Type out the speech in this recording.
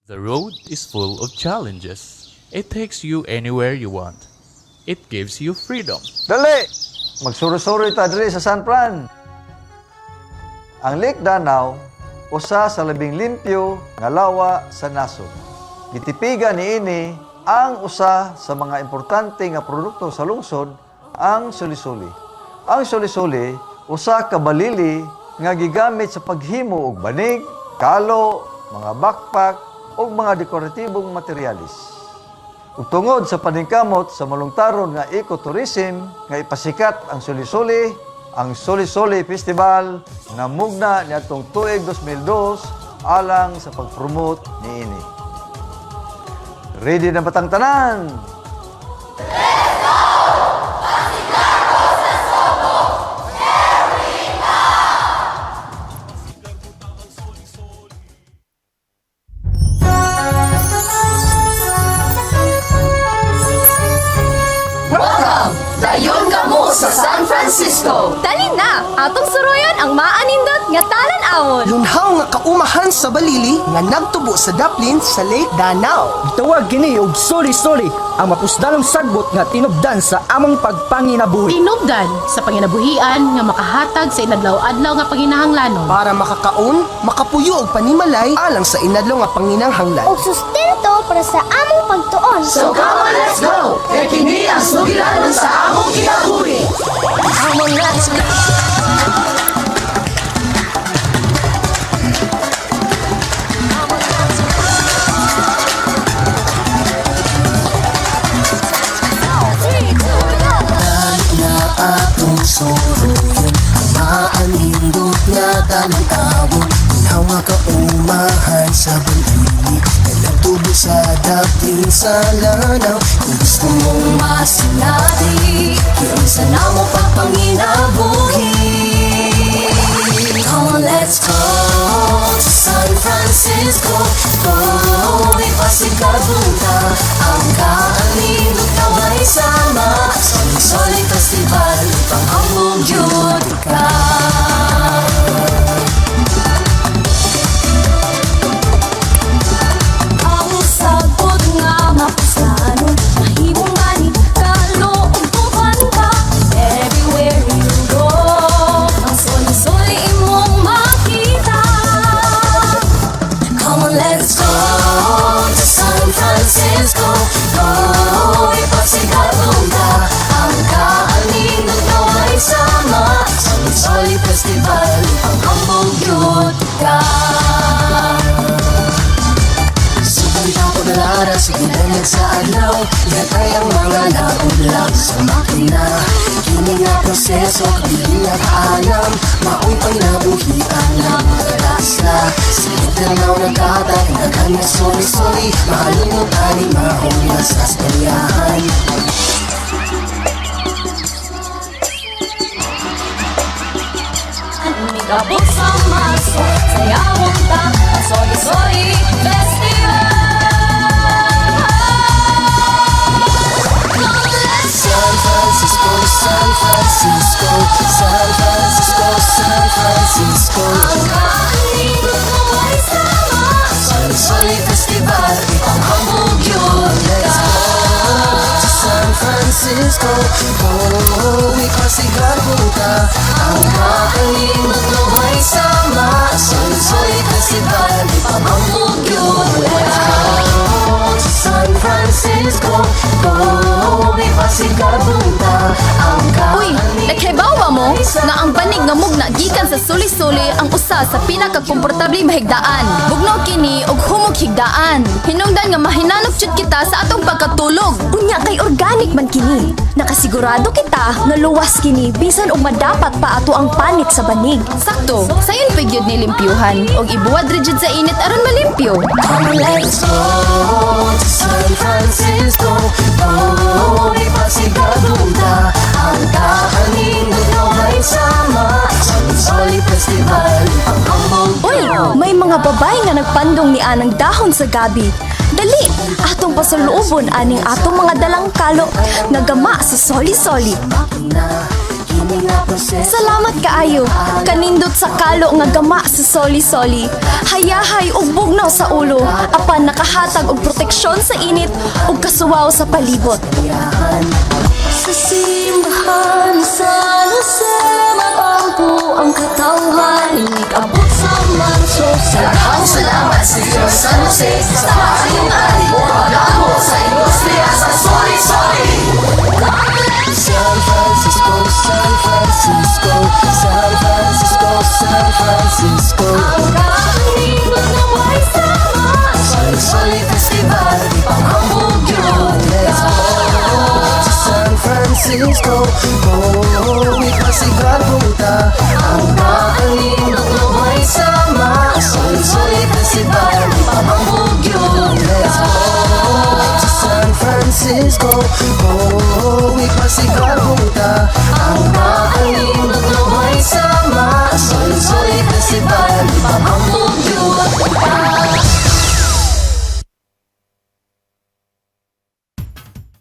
The road is full of challenges. It takes you anywhere you want. It gives you freedom. Dali! Magsuro-suro ta diri sa San Fran. Ang Lake Danau, usa sa labing limpyo nga lawa sa nasod. Gitipigan niini ang usa sa mga importante nga produkto sa lungsod, ang suli-suli. Ang suli-suli, usa ka balili nga gigamit sa paghimo og banig, kalo, mga backpack, o mga dekoratibong materialis. Ug tungod sa paningkamot sa malungtaron nga ecotourism nga ipasikat ang suli-suli, ang Soli-Soli Festival namugna niadtong tuig 2002 alang sa pag-promote niini. Ready na batang tanan? Dayon kamo sa San Francisco. Dali na! Atong suroyon ang maanindot nga talan-awon. Lunhaw nga kaumahan sa balili nga nagtubo sa daplin sa Lake Danau. Gitawag kini og Soli-Soli, ang mapusdanong sagbot nga tinubdan sa among pagpanginabuhi. Tinubdan sa panginabuhian nga makahatag sa inadlaw-adlaw nga panginahanglanon. Para makakaon, makapuyo og panimalay alang sa inadlaw nga panginahanglan. O sustento para sa among pagtuon. So come on, let's go! Kaya kini ang sugilanon sa among kinabuhi. Come on, let's go! Atong soroyon, maanindot nga tanang-awon. Lunhaw nga kaumahan sa balili nga nagtubo sa daplin sa lanaw. Kung gusto mong masinati, kinsa na mo pagpanginabuhi. Come on, let's go to San Francisco. Go, ipasigabunta ang kaanindot na may sama. Soli Festival, pangambog yun ka. Ang sagot nga mapusano, mahimong gani, kalo, utukan ka. Everywhere you go, ang soli-soli imong makita. Come on, let's go to San Francisco. Go, ipasigabunta ang kaanindot na may sama. Soli Festival, pangambog yun ka. Pag-alara sa ginamit sa adlaw, gatay ang mga naudlang sa makina. Kini nga proseso, kabili nga kaalam, mao'y panginabuhian ng mga rasa. Sa Danau nagkatag, nagkanya soli-soli, mahalunod ani mahong sa stalyahan. Umigabot sa maso, sayawon ta, ang Soli-Soli Festival. San Francisco, San Francisco, San Francisco, San Francisco. Ang kaanindot na may sama, Soli Festival, ipanghamog yun. Let's go to San Francisco. Oh, ipasigagun ka. Ang kaanindot na may sama. Soli Festival, ipanghamog yun. Let's go to San Francisco. Oh, ipasigagun ka. Ang Uy, naghibawa mo nga ang banig nga mugna gikan sa suli-suli ang usa sa pinakakomportable mahigdaan. Bugnaw kini og humog higdaan. Hinungdan nga mahinanok jud kita sa atong pagkatulog. Unya kay organic man kini. Nakasigurado kita nga luwas kini bisan og madapat pa ato ang panit sa banig. Sakto, sayon pagyud ni limpyuhan og ibuwad ra jud sa init aron malimpyo. Come on, let's go to San Francisco. Oh, ipasigagun ka. Ang kaanindot na may sama. Soli Festival, pangambog Uy, may mga babay nga nagpandong ni anang dahon sa gabi. Dali, atong pasaluubon aning atong mga dalang kalo nga gama sa Soli-Soli. Salamat kaayo, kanindot sa kalo nga gama sa Soli-Soli. Hayahay ug bugnaw bugnaw sa ulo, apan nakahatag og proteksyon sa init ug kasuwaw sa palibot. Sa simbahan sa Jose, magpampo ang katawhan, inig-abot sa marso. Maraming salamat sa Diyos San Jose, sa kaayunan, pag-amo sa industriya sa Soli-Soli. San Francisco, San Francisco, San Francisco, San Francisco. Ang kaanibot na may sama, Soli-Soli Festival, panghambog yun. Let's go to San Francisco, oh, ipasigal punta. Ang kaanibot na may sama, Soli-Soli Festival, panghambog yun. Let's go to San Francisco, oh, ipasigal punta. Ang kaanibot na may sama, Soli-Soli Festival,